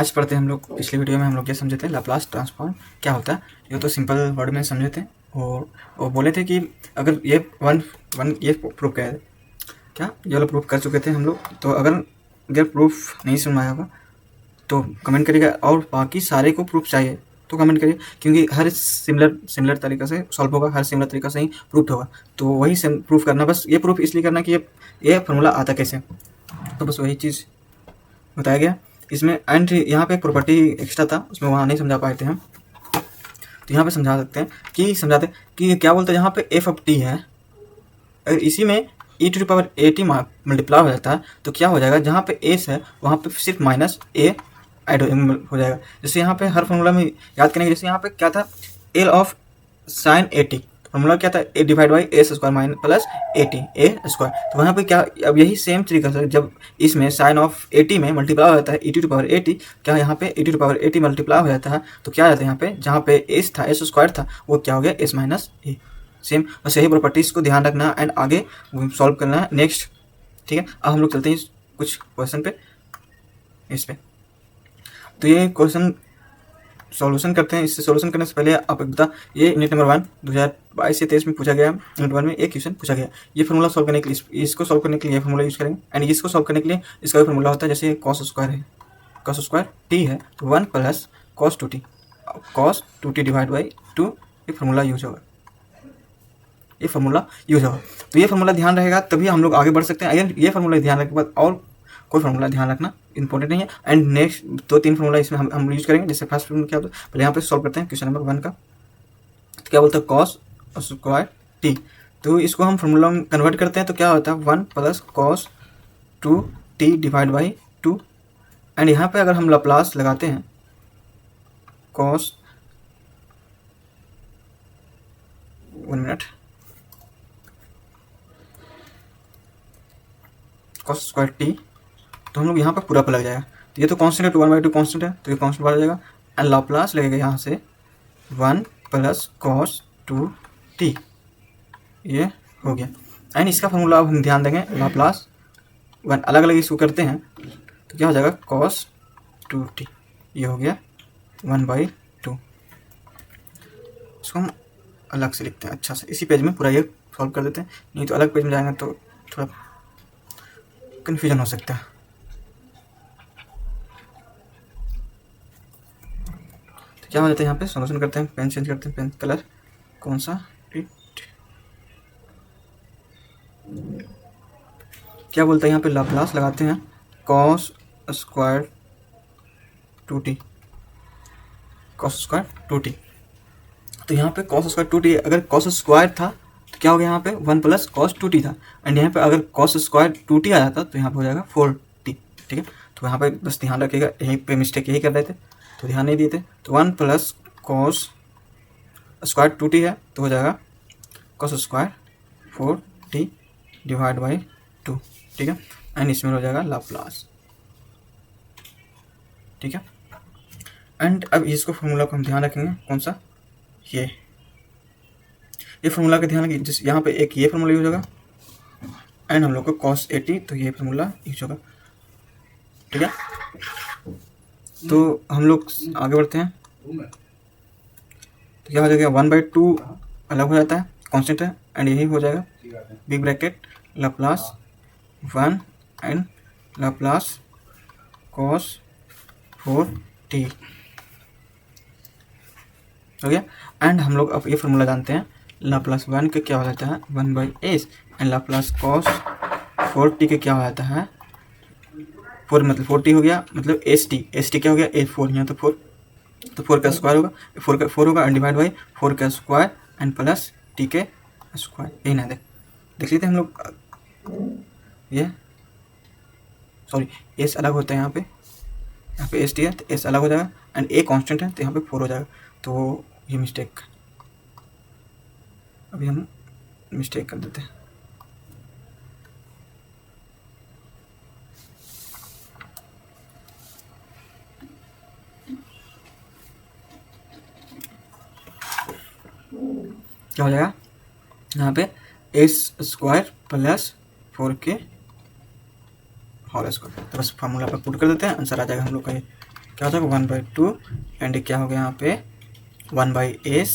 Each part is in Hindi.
आज पढ़ते हैं हम लोग। पिछले वीडियो में हम लोग ये समझे थे लाप्लास ट्रांसफॉर्म क्या होता है। ये तो सिंपल वर्ड में समझे थे। और वो बोले थे कि अगर ये ये प्रूफ क्या ये वाला प्रूफ कर चुके थे हम लोग। तो अगर प्रूफ नहीं सुना होगा तो कमेंट करिएगा, और बाकी सारे को प्रूफ चाहिए तो कमेंट करिए, क्योंकि हर सिमिलर तरीक़े से सॉल्व होगा, हर सिमिलर तरीक़े से ही प्रूफ होगा। तो वही प्रूफ करना, बस ये प्रूफ इसलिए करना कि ये फार्मूला आता कैसे, तो बस वही चीज़ बताया गया इसमें। एंड यहाँ पे एक प्रॉपर्टी एक्स्ट्रा था, उसमें वहाँ नहीं समझा पाए थे हम, तो यहाँ पे समझाते कि क्या बोलते हैं। यहाँ पे एफ ऑफ टी है, अगर इसी में e to power a t multiply हो जाता है तो क्या हो जाएगा, जहाँ पे एस है वहाँ पे सिर्फ माइनस ए ऐड हो जाएगा। जैसे यहाँ पे हर फॉर्मूला में याद करेंगे, जैसे यहाँ पे क्या था, L of sine a t, formula क्या था, a divide by s square minus plus a t a square. तो वहाँ पे क्या, अब यही सेम तरीका से जब इसमें साइन ऑफ ए टी में मल्टीप्लाई हो जाता है e to power a t, क्या यहाँ पे e to power a t multiply हो जाता है तो क्या आ जाता है, यहाँ पे जहाँ पे एस था, एस स्क्वायर था, वो क्या हो गया, एस माइनस ए। सेम बस यही प्रॉपर्टीज़ को ध्यान रखना एंड आगे सॉल्व करना है नेक्स्ट। ठीक है, अब हम लोग चलते हैं कुछ क्वेश्चन पे, इस पे। तो ये क्वेश्चन सॉल्यूशन करते हैं। इससे सॉल्यूशन करने से पहले आप एक बता, ये यूनिट नंबर 1 2022 से 23 में पूछा गया, यूनिट 1 में एक क्वेश्चन पूछा गया। ये फार्मूला सॉल्व करने के लिए, इसको सॉल्व करने के लिए ये फार्मूला यूज़ करेंगे, एंड इसको सॉल्व करने के लिए इसका भी फार्मूला होता है। जैसे कॉस स्क्वायर है, कॉस स्क्वायर टी है तो 1 plus cos 2t, cos 2t divide by 2, ये फार्मूला यूज होगा, ये फार्मूला यूज होगा। तो ये फार्मूला ध्यान रहेगा तभी हम लोग आगे बढ़ सकते हैं। अगर ये फार्मूला ध्यान रखने के बाद और कोई फार्मूला ध्यान रखना इंपॉर्टेंट नहीं है। एंड नेक्स्ट 2-3 फार्मूला इसमें हम यूज करेंगे। जैसे फर्स्ट फार्मूला क्या होता है, पहले यहाँ पे सॉल्व करते हैं क्वेश्चन नंबर 1 का। तो क्या बोलते हैं, कॉस स्क्वायर टी, तो इसको हम फार्मूला में कन्वर्ट करते हैं तो क्या होता है, 1 plus cos 2t divide by 2। And यहाँ पे अगर हम लाप्लास लगाते हैं, cos 1 minute, cos square T, तो हम लोग यहाँ पर पूरा पर लग जाएगा। तो ये तो कांस्टेंट है, 1/2 कांस्टेंट है, तो ये कांस्टेंट बाहर आ जाएगा। एंड लाप्लास लगेगा यहाँ से 1 प्लस कॉस 2t, ये हो गया। एंड इसका फार्मूला अब हम ध्यान देंगे, लाप्लास 1 अलग अलग इसको करते हैं तो क्या हो जाएगा, कॉस 2t, ये हो गया 1/2। इसको हम अलग से लिखते हैं अच्छा से, इसी पेज में पूरा ये सॉल्व कर देते हैं, नहीं तो अलग पेज में जाएंगे तो थोड़ा कन्फ्यूजन हो सकता है। तो क्या हो जाता है, यहाँ पे सॉल्यूशन करते हैं, पेन चेंज करते हैं, पेन कलर कौन सा, क्या बोलता है यहाँ पे, लाप्लास लगाते हैं cos square 2t, cos square 2t। तो यहाँ पे कॉस स्क्वायर 2t, अगर कॉस स्क्वायर था तो क्या हो गया, यहाँ पे 1 प्लस कॉस 2t था। एंड यहाँ पे अगर कॉस स्क्वायर 2t आ जाता तो यहाँ पे हो जाएगा 4t। ठीक है, तो यहाँ पे बस ध्यान रखिएगा, यहीं पे मिस्टेक यही कर रहे थे तो ध्यान नहीं दिए थे। तो 1 प्लस कॉस स्क्वायर 2t है तो हो जाएगा cos square 4t divide by 2। ठीक है, एंड इसमें हो जाएगा लाप्लास। ठीक है, एंड अब इसको फार्मूला को हम ध्यान रखेंगे, कौन सा, ये फार्मूला का ध्यान रखिए। जिस यहाँ पे एक ये फार्मूला यूज होगा, एंड हम लोग को कॉस 80 तो ये फार्मूला यूज होगा। ठीक है, तो हम लोग आगे बढ़ते हैं। तो क्या हो जाएगा, 1/2 अलग हो जाता है, कांस्टेंट है, एंड यही हो जाएगा big bracket Laplace 1 and Laplace cos 4t हो गया। एंड हम लोग अब ये फार्मूला जानते हैं, लाप्लास 1 के क्या हो जाता है, 1/s, and Laplace cos 4t के क्या हो जाता है, 4 मतलब 4t हो गया, मतलब st क्या हो गया, 4 यहाँ तो 4, तो 4 का स्क्वायर होगा, 4 होगा, एंड डिवाइड बाई 4 का स्क्वायर एंड प्लस t के स्क्वायर। यही ना देख लेते हैं हम लोग, ये सॉरी s अलग होता है, यहाँ पे st है तो s अलग हो जाएगा, एंड a कांस्टेंट है तो यहाँ पे 4 हो जाएगा। तो ये मिस्टेक, अभी हम मिस्टेक कर देते हैं। क्या हो जाएगा, यहाँ पे एस स्क्वायर प्लस 4 के होल स्क्वायर, तो बस फार्मूला पर पुट कर देते हैं, आंसर आ जाएगा हम लोग का ये क्या हो जाएगा 1/2 एंड क्या हो गया यहाँ पे 1/s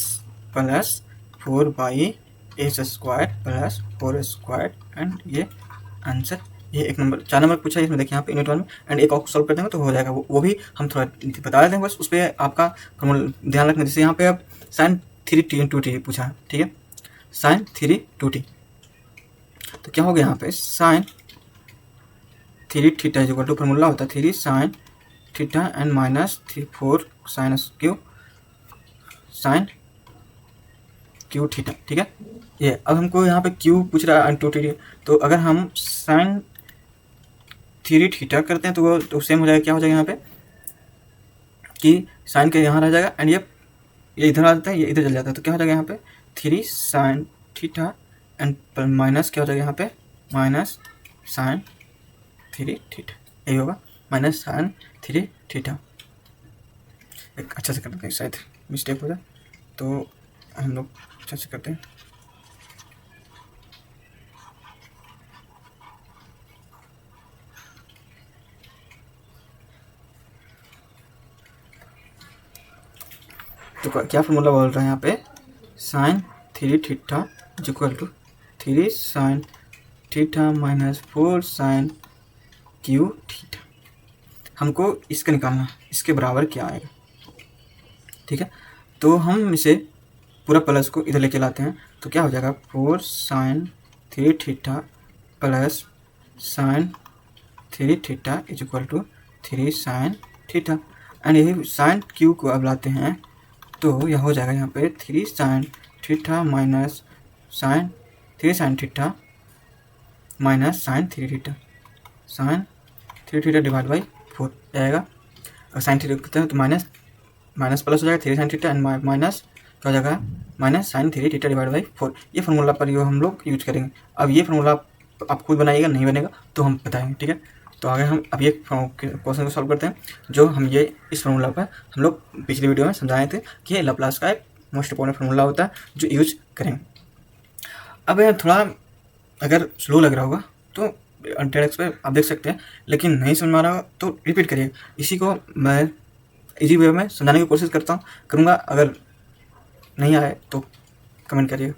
plus 4/s² plus 4² and ये आंसर ये 1 नंबर 4 नंबर पूछा है इसमें देखिए यहाँ पे यूनिट 1 में एंड एक और सॉल्व कर देंगे तो हो जाएगा। वो भी हम थोड़ा बता देते हैं बस, उस पर आपका ध्यान रखना। जैसे यहाँ पे अब sin 3t पूछा है, ठीक है, sin 3t तो क्या हो गया यहाँ पे sin 3 theta equal to formula होता है 3 sin theta and minus 4 sin cube theta, ठीक है। ये अब हमको यहाँ पे क्यू पूछ रहा है एंड 2t, तो अगर हम sin 3 थीटा करते हैं तो वो तो सेम हो जाएगा, क्या हो जाएगा यहाँ पे कि साइन के यहाँ रह जाएगा एंड ये इधर आ जाता है, ये इधर चल जाता है, तो क्या हो जाएगा यहाँ पे 3 sin थीटा एंड माइनस क्या हो जाएगा यहाँ पे माइनस sin 3 थीटा, यही होगा माइनस sin 3 थीटा। एक अच्छा से करते हैं, शायद मिस्टेक हो जाए तो हम लोग अच्छा से करते हैं। तो क्या फॉर्मूला बोल रहा है यहाँ पे sin 3 theta equal to 3 sin theta minus 4 sin cube theta. हमको इसका निकालना, इसके बराबर क्या आएगा, ठीक है। तो हम इसे पूरा प्लस को इधर लेके लाते हैं तो क्या हो जाएगा 4 sin 3 theta plus sin 3 theta equal to 3 sin theta and यही sin क्यू को अब लाते हैं तो यह हो जाएगा यहाँ पे 3 sin theta minus sin 3 sin theta minus sin 3 theta sin 3 theta divide by 4 जाएगा। और sin थीटा करते हैं तो माइनस प्लस हो जाएगा 3 sin थीटा एंड माइनस क्या हो जाएगा minus sin 3 theta divide by 4। ये फार्मूला पर ये हम लोग यूज करेंगे। अब ये फार्मूला आप खुद बनाइएगा, नहीं बनेगा तो हम बताएंगे, ठीक है। तो आगे हम अब ये क्वेश्चन को सॉल्व करते हैं जो हम ये इस फार्मूला पर हम लोग पिछली वीडियो में समझाए थे कि लाप्लास का एक मोस्ट इंपॉर्टेंट फार्मूला होता है जो यूज करेंगे। अब थोड़ा अगर स्लो लग रहा होगा तो टेक्स्ट पे आप देख सकते हैं, लेकिन नहीं समझ में आ रहा हो तो रिपीट करिए। इसी को मैं इजी वे में समझाने की कोशिश करूँगा। अगर नहीं आए तो कमेंट करिए।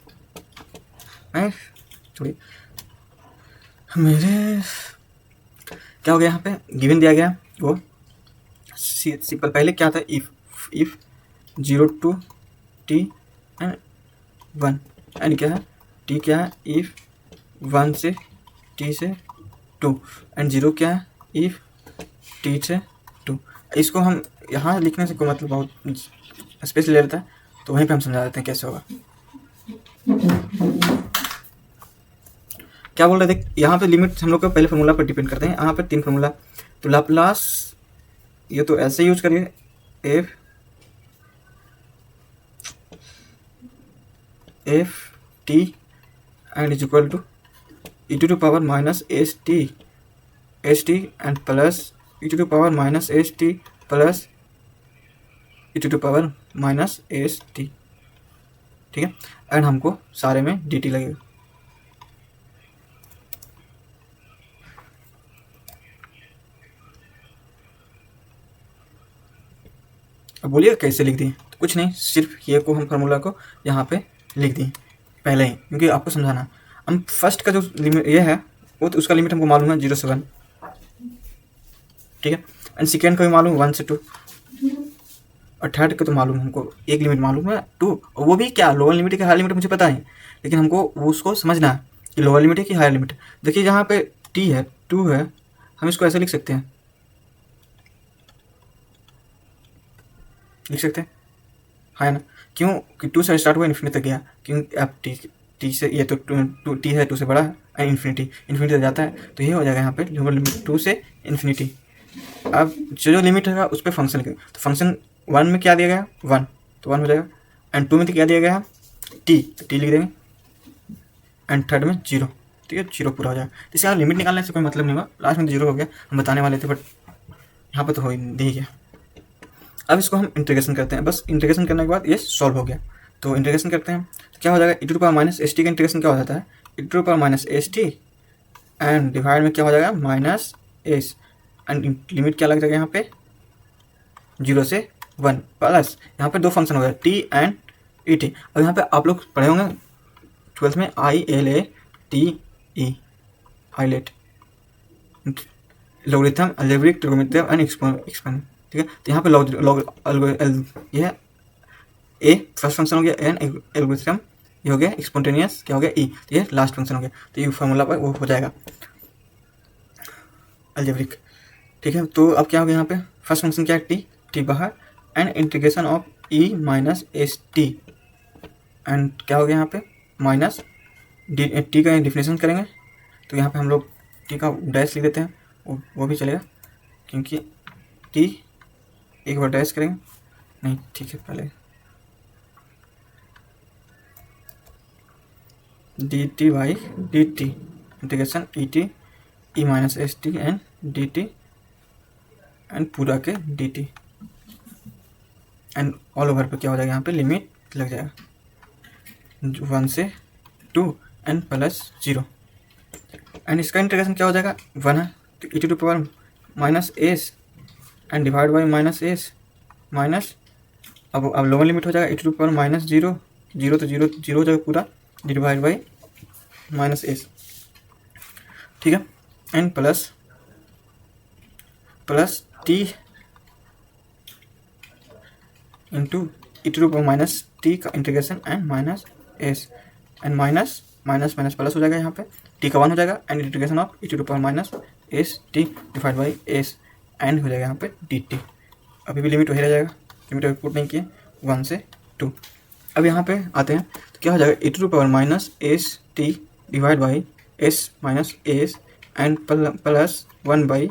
छोड़िए मेरे क्या हो गया यहाँ पे गिवन दिया गया वो सिंपल। पहले क्या था if 0 to t and 1 and क्या है t क्या है इफ 1 से t से 2 एंड 0 क्या है इफ t से 2। इसको हम यहाँ लिखने से कोई मतलब बहुत स्पेस ले लेता है तो वहीं पे हम समझा देते हैं कैसे होगा। क्या बोल रहे थे यहाँ पे लिमिट हम लोग को पहले फार्मूला पर डिपेंड करते हैं। यहाँ पे 3 फार्मूला तो लाप्लास ये तो ऐसे यूज करिए f t and is equal to e to the power minus s t and plus e to the power minus s t plus e to the power minus s t, ठीक है। एंड हमको सारे में डी टी लगेगा। अब बोलिए कैसे लिख दिए, तो कुछ नहीं, सिर्फ ये को हम फार्मूला को यहाँ पे लिख दिए पहले ही क्योंकि आपको समझाना। हम फर्स्ट का जो लिमिट ये है वो तो उसका लिमिट हमको मालूम है 0 से 1, ठीक है। एंड सेकेंड का भी मालूम 1 से 2 और थर्ड का तो मालूम हमको एक लिमिट मालूम है 2, और वो भी क्या लोअर लिमिट है कि हायर लिमिट मुझे पता है, लेकिन हमको उसको समझना है कि लोअर लिमिट है कि हायर लिमिट। देखिए जहाँ पे t है 2 है, हम इसको ऐसे लिख सकते हैं है ना, क्यों कि 2 से स्टार्ट हुआ इन्फिनिटी तक गया, क्योंकि अब टी से ये तो टी है 2 से बड़ा है इन्फिनिटी तक जाता है, तो ये हो जाएगा यहाँ पे लोअर लिमिट 2 से इन्फिनिटी। अब जो लिमिट है उस पर फंक्शन लिखेंगे, तो फंक्शन 1 में क्या दिया गया 1 तो 1 हो जाएगा, एंड 2 में तो क्या दिया गया है टी तो टी लिख देंगे, एंड थर्ड में 0, ठीक है 0 पूरा हो जाएगा। तो इसका लिमिट निकालने से कोई मतलब नहीं हुआ, लास्ट में तो 0 हो गया, हम बताने वाले थे बट यहाँ पर तो हो ही नहीं गया। अब इसको हम इंटीग्रेशन करते हैं, बस इंटीग्रेशन करने के बाद ये सॉल्व हो गया। तो इंटीग्रेशन करते हैं तो क्या हो जाएगा e to the power minus s t का इंटीग्रेशन क्या हो जाता है e to the power minus s t and divide में क्या हो जाएगा माइनस एस, एंड लिमिट क्या लग जाएगा यहाँ पे 0 से 1 प्लस यहाँ पे 2 फंक्शन हो गया टी एंड ई टी। अब यहाँ पे आप लोग पढ़े होंगे 12th में ILATE highlight logarithm, algebraic, trigonometric and exponent. ठीक है, तो यहाँ पे ये है ए फर्स्ट फंक्शन हो गया, एन एल्गोरिथम ये हो गया, एक्सपोंटेनियस क्या हो गया ई, तो ये लास्ट फंक्शन हो गया। तो ये फार्मूला पर वो हो जाएगा अलजेब्रिक। ठीक है, तो अब क्या हो गया यहाँ पे फर्स्ट फंक्शन क्या है टी बाहर and integration of E minus s t and क्या हो गया यहाँ पे माइनस टी का डिफिनेशन करेंगे। तो यहाँ पे हम लोग टी का डैश लिख देते हैं, वो भी चलेगा क्योंकि टी एक बार डैश करेंगे नहीं। ठीक है, पहले D T by D T integration E T E minus s t and D T and पूरा के D T and all over पे क्या हो जाएगा यहाँ पे लिमिट लग जाएगा 1 से 2 एंड प्लस 0 एंड इसका इंटीग्रेशन क्या हो जाएगा 1 है तो e to power minus s and divide by minus s minus अब लोअर लिमिट हो जाएगा ई टू पावर माइनस 0 0 तो 0 हो जाएगा पूरा डिवाइड बाई माइनस एस। ठीक है, and plus t into e to power minus t का integration and minus s and minus minus plus हो जाएगा यहाँ पे टी का 1 हो जाएगा and integration of e to power minus s t divide by s and हो जाएगा यहाँ पे डी टी। अभी भी लिमिट वही रह जाएगा, लिमिट अभी पुट नहीं किए 1 से 2। अब यहाँ पे आते हैं तो क्या हो जाएगा e to power minus s t divide by s minus s and plus 1 by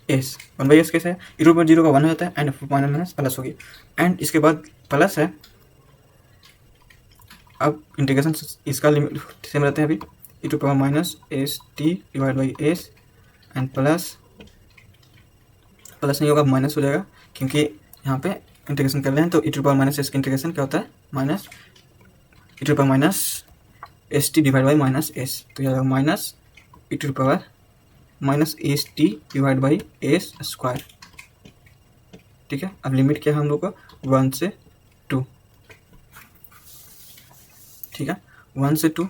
s. 1 by s कैसे है ई टू पावर 0 का 1 हो जाता है एंड माइनस प्लस हो गया एंड इसके बाद प्लस है। अब इंटीग्रेशन इसका लिमिट सेम रहते हैं अभी e to power minus s t divide by s and plus नहीं होगा माइनस हो जाएगा क्योंकि यहाँ पे इंटीग्रेशन कर रहे हैं। तो e to power minus s का इंटीग्रेशन क्या होता है minus e to power minus s t divide by minus s, तो यह minus e to power minus s t divide by s square. ठीक है, अब लिमिट क्या है हम लोग का 1 से 2। ठीक है, 1 से 2।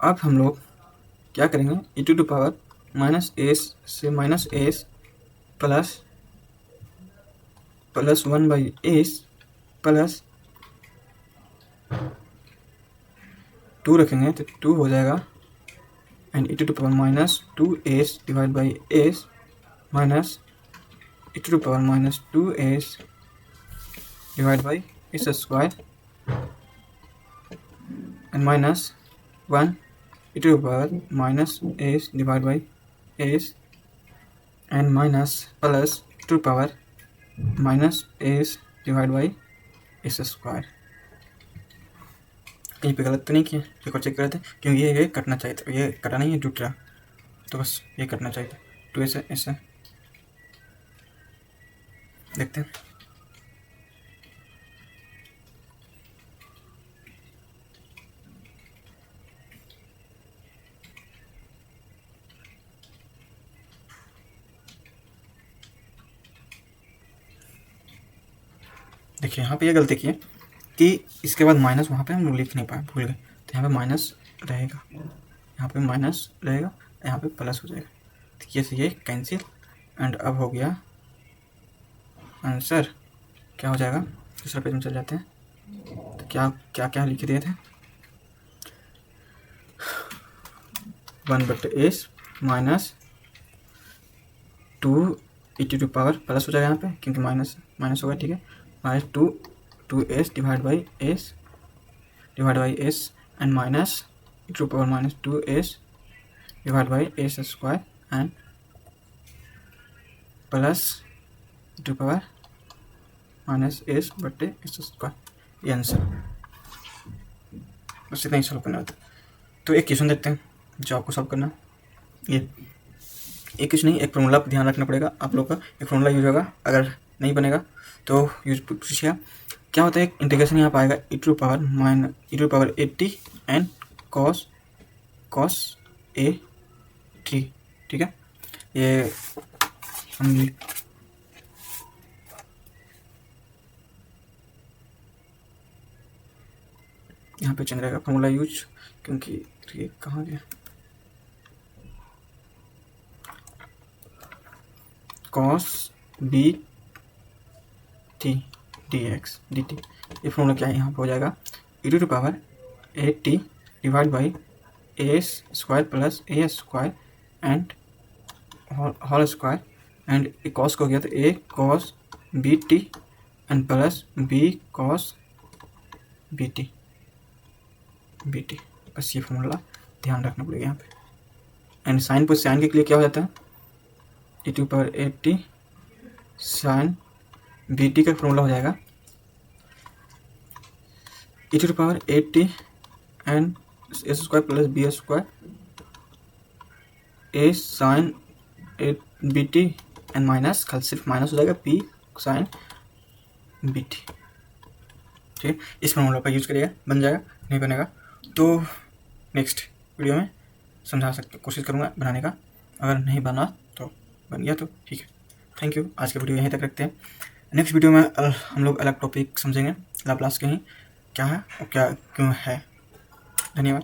अब हम लोग क्या करेंगे e to power minus s से minus s plus 1 by s plus 2 रखेंगे तो 2 हो जाएगा and e to power minus 2s divide by s minus e to power minus 2s divide by s square and minus 1 e to power minus s divide by s and minus plus e to power minus s divide by s square. कहीं पे गलत तो नहीं किया, एक और चेक कर रहे थे क्योंकि ये कटना चाहिए था, ये कटा नहीं है टूट रहा, तो बस ये कटना चाहिए था। तो ऐसे देखते हैं। देखिए यहाँ पे ये गलती की है कि इसके बाद माइनस वहाँ पे हम लोग लिख नहीं पाए, भूल गए। तो यहाँ पे माइनस रहेगा, यहाँ पे माइनस रहेगा, यहाँ पे प्लस हो जाएगा। तो ये से ये कैंसिल एंड अब हो गया आंसर क्या हो जाएगा। दूसरा पेज में चल जाते हैं। तो क्या लिख दिए थे 1/s minus 2 e to power plus हो जाएगा यहाँ पे क्योंकि माइनस होगा। ठीक है, minus 2s divide by s and minus e to power minus 2s divide by s square and plus e to power minus s बटे एस स्क्वायर। ये आंसर बस इतना ही सॉल्व करना होता है। तो एक क्वेश्चन देखते हैं जो आपको सॉल्व करना। ये एक क्वेश्चन नहीं, एक फॉर्मूला पर ध्यान रखना पड़ेगा आप लोग का। एक फॉर्मूला यूज होगा, अगर नहीं बनेगा तो यूज पूछिएगा। क्या होता है इंटीग्रेशन यहाँ पाएगा e to power 80 and cos a t. ठीक है, ये हम यहाँ पे चेंज रहेगा फॉर्मूला यूज, क्योंकि ये कहाँ गया, cos b t dx dt, ये फॉर्मूला क्या है यहाँ पे हो जाएगा e⁻8t divide by a square plus a square and whole square, and cos को गया तो a cos b t and plus b cos b t, बस ये फॉर्मूला ध्यान रखना पड़ेगा यहाँ पे। एंड साइन पर साइन के लिए क्या हो जाता है e⁻8t साइन bt का फॉर्मूला हो जाएगा e⁻8t and a square plus b square a sine bt and minus, कल सिर्फ माइनस हो जाएगा b साइन bt। ठीक है, इस फॉर्मूला पर यूज करिएगा, बन जाएगा, नहीं बनेगा तो नेक्स्ट वीडियो में समझा सकते, कोशिश करूँगा बनाने का, अगर नहीं बना तो बन गया तो ठीक है। थैंक यू, आज का वीडियो यहीं तक रखते हैं। नेक्स्ट वीडियो में हम लोग अलग टॉपिक समझेंगे, लाप्लास के ही क्या है और क्या क्यों है। धन्यवाद।